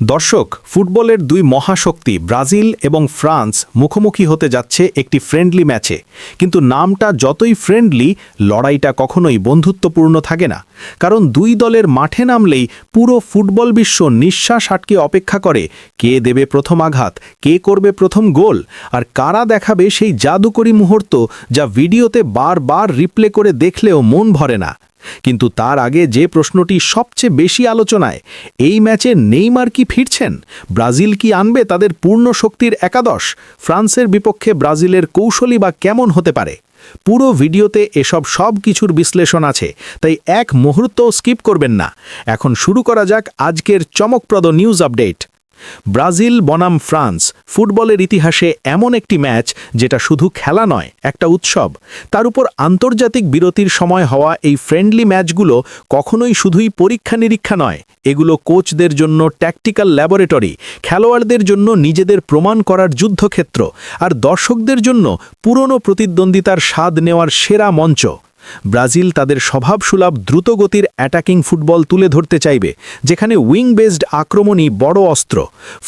দর্শক, ফুটবলের দুই মহাশক্তি ব্রাজিল এবং ফ্রান্স মুখোমুখি হতে যাচ্ছে একটি ফ্রেন্ডলি ম্যাচে। কিন্তু নামটা যতই ফ্রেন্ডলি, লড়াইটা কখনোই বন্ধুত্বপূর্ণ থাকে না। কারণ দুই দলের মাঠে নামলেই পুরো ফুটবল বিশ্ব নিঃশ্বাস আটকে অপেক্ষা করে কে দেবে প্রথম আঘাত, কে করবে প্রথম গোল, আর কারা দেখাবে সেই জাদুকরী মুহূর্ত যা ভিডিওতে বারবার রিপ্লে করে দেখলেও মন ভরে না। কিন্তু তার আগে যে প্রশ্নটি সবচেয়ে বেশি আলোচনায়, এই ম্যাচে নেইমার কি ফিরছেন? ব্রাজিল কি আনবে তাদের পূর্ণ শক্তির একাদশ? ফ্রান্সের বিপক্ষে ব্রাজিলের কৌশলী বা কেমন হতে পারে? পুরো ভিডিওতে এসব সব কিছুর বিশ্লেষণ আছে, তাই এক মুহূর্তও স্কিপ করবেন না। এখন শুরু করা যাক আজকের চমকপ্রদ নিউজ আপডেট। ব্রাজিল বনাম ফ্রান্স ফুটবলের ইতিহাসে এমন একটি ম্যাচ যেটা শুধু খেলা নয়, একটা উৎসব। তার উপর আন্তর্জাতিক বিরতির সময় হওয়া এই ফ্রেন্ডলি ম্যাচগুলো কখনোই শুধুই পরীক্ষা নিরীক্ষা নয়, এগুলো কোচদের জন্য ট্যাকটিক্যাল ল্যাবরেটরি, খেলোয়াড়দের জন্য নিজেদের প্রমাণ করার যুদ্ধক্ষেত্র, আর দর্শকদের জন্য পুরনো প্রতিদ্বন্দ্বিতার স্বাদ নেওয়ার সেরা মঞ্চ। ব্রাজিল তাদের স্বভাবসুলভ দ্রুতগতির অ্যাটাকিং ফুটবল তুলে ধরতে চাইবে, যেখানে উইং বেসড আক্রমণই বড় অস্ত্র।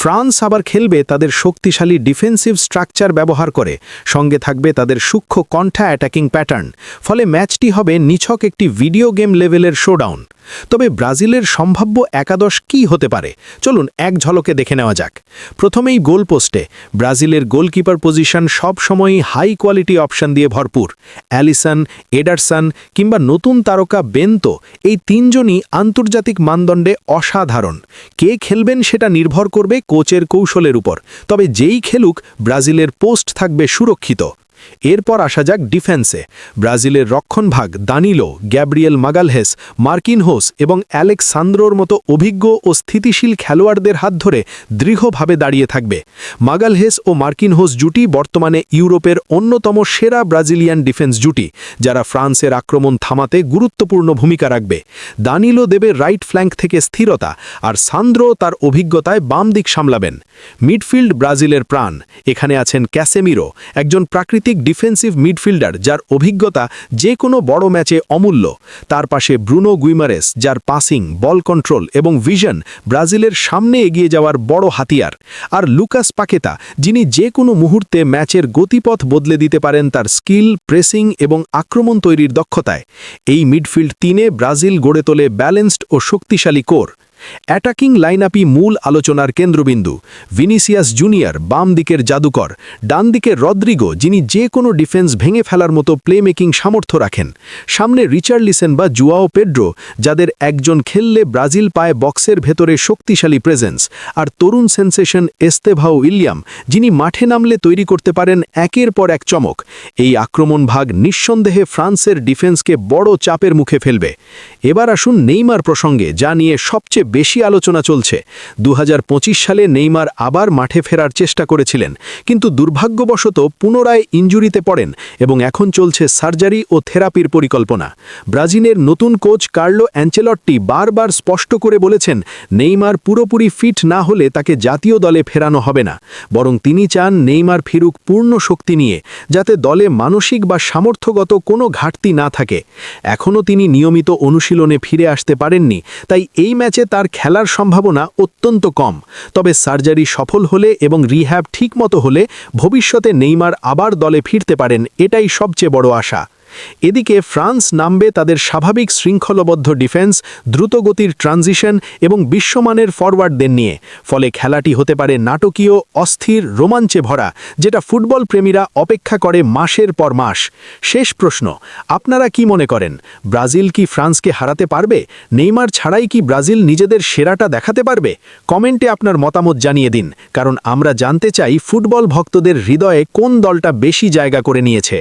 ফ্রান্স আবার খেলবে তাদের শক্তিশালী ডিফেন্সিভ স্ট্রাকচার ব্যবহার করে, সঙ্গে থাকবে তাদের সূক্ষ্ম কন্ঠা অ্যাটাকিং প্যাটার্ন। ফলে ম্যাচটি হবে নিছক একটি ভিডিও গেম লেভেলের শোডাউন। তবে ব্রাজিলের সম্ভাব্য একাদশ কি হতে পারে, চলুন এক ঝলকে দেখে নেওয়া যাক। প্রথমেই গোল পোস্টে ব্রাজিলের গোলকিপার পজিশন সবসময়ই হাই কোয়ালিটি অপশন দিয়ে ভরপুর। অ্যালিসন, এডারসন কিংবা নতুন তারকা বেন্তো, এই তিনজনই আন্তর্জাতিক মানদণ্ডে অসাধারণ। কে খেলবেন সেটা নির্ভর করবে কোচের কৌশলের উপর, তবে যেই খেলুক ব্রাজিলের পোস্ট থাকবে সুরক্ষিত। এরপর আসা যাক ডিফেন্সে। ব্রাজিলের রক্ষণভাগ দানিলো, গ্যাব্রিয়েল মাগালহেস, মার্কিনহোস এবং অ্যালেক্সান্দ্রোর মতো অভিজ্ঞ ও স্থিতিশীল খেলোয়াড়দের হাত ধরে দৃঢ়ভাবে দাঁড়িয়ে থাকবে। মাগালহেস ও মার্কিনহোস জুটি বর্তমানে ইউরোপের অন্যতম সেরা ব্রাজিলিয়ান ডিফেন্স জুটি, যারা ফ্রান্সের আক্রমণ থামাতে গুরুত্বপূর্ণ ভূমিকা রাখবে। দানিলো দেবে রাইট ফ্ল্যাঙ্ক থেকে স্থিরতা, আর সান্দ্রো তার অভিজ্ঞতায় বাম দিক সামলাবেন। মিডফিল্ড ব্রাজিলের প্রাণ। এখানে আছেন ক্যাসেমিরো, একজন প্রাকৃতিক ডিফেন্সিভ মিডফিল্ডার যার অভিজ্ঞতা যে কোনো বড় ম্যাচে অমূল্য। তার পাশে ব্রুনো গুইমারেস, যার পাসিং, বল কন্ট্রোল এবং ভিশন ব্রাজিলের সামনে এগিয়ে যাওয়ার বড় হাতিয়ার। আর লুকাস পাকেতা, যিনি যে কোনো মুহূর্তে ম্যাচের গতিপথ বদলে দিতে পারেন তার স্কিল, প্রেসিং এবং আক্রমণ তৈরির দক্ষতায়। এই মিডফিল্ড তিনে ব্রাজিল গড়ে তোলে ব্যালেন্সড ও শক্তিশালী কোর। অ্যাটাকিং লাইনআপই মূল আলোচনার কেন্দ্রবিন্দু। ভিনিসিয়াস জুনিয়র বাম দিকের জাদুকর, ডান দিকে রদ্রিগো, যিনি যে কোনো ডিফেন্স ভেঙে ফেলার মতো প্লেমেকিং সামর্থ্য রাখেন। সামনে রিচার্লিসন বা জুয়াও পেড্রো, যাদের একজন খেললে ব্রাজিল পায় বক্সের ভেতরে শক্তিশালী প্রেজেন্স। আর তরুণ সেন্সেশন এস্তেভাও উইলিয়াম, যিনি মাঠে নামলে তৈরি করতে পারেন একের পর এক চমক। এই আক্রমণ ভাগ নিঃসন্দেহে ফ্রান্সের ডিফেন্সকে বড় চাপের মুখে ফেলবে। এবার আসুন নেইমার প্রসঙ্গে, যা নিয়ে সবচেয়ে বেশি আলোচনা চলছে। 2025 সালে নেইমার আবার মাঠে ফেরার চেষ্টা করেছিলেন, কিন্তু দুর্ভাগ্যবশত পুনরায় ইনজুরিতে পড়েন এবং এখন চলছে সার্জারি ও থেরাপির পরিকল্পনা। ব্রাজিলের নতুন কোচ কার্লো অ্যাঞ্চেলট্টি বারবার স্পষ্ট করে বলেছেন, নেইমার পুরোপুরি ফিট না হলে তাকে জাতীয় দলে ফেরানো হবে না, বরং তিনি চান নেইমার ফিরুক পূর্ণ শক্তি নিয়ে, যাতে দলে মানসিক বা সামর্থ্যগত কোনো ঘাটতি না থাকে। এখনও তিনি নিয়মিত অনুশীলনে ফিরে আসতে পারেননি, তাই এই ম্যাচে তার খেলার সম্ভাবনা অত্যন্ত কম। তবে সার্জারি সফল হলে এবং রিহ্যাব ঠিকমতো হলে ভবিষ্যতে নেইমার আবার দলে ফিরতে পারেন, এটাই সবচেয়ে বড় আশা। এদিকে ফ্রান্স নামবে তাদের স্বাভাবিক শৃঙ্খলবদ্ধ ডিফেন্স, দ্রুতগতির ট্রানজিশন এবং বিশ্বমানের ফরওয়ার্ডদের নিয়ে। ফলে খেলাটি হতে পারে নাটকীয়, অস্থির, রোমাঞ্চে ভরা, যেটা ফুটবল প্রেমীরা অপেক্ষা করে মাসের পর মাস। শেষ প্রশ্ন, আপনারা কি মনে করেন, ব্রাজিল কি ফ্রান্সকে হারাতে পারবে? নেইমার ছাড়াই কি ব্রাজিল নিজেদের সেরাটা দেখাতে পারবে? কমেন্টে আপনার মতামত জানিয়ে দিন, কারণ আমরা জানতে চাই ফুটবল ভক্তদের হৃদয়ে কোন দলটা বেশি জায়গা করে নিয়েছে।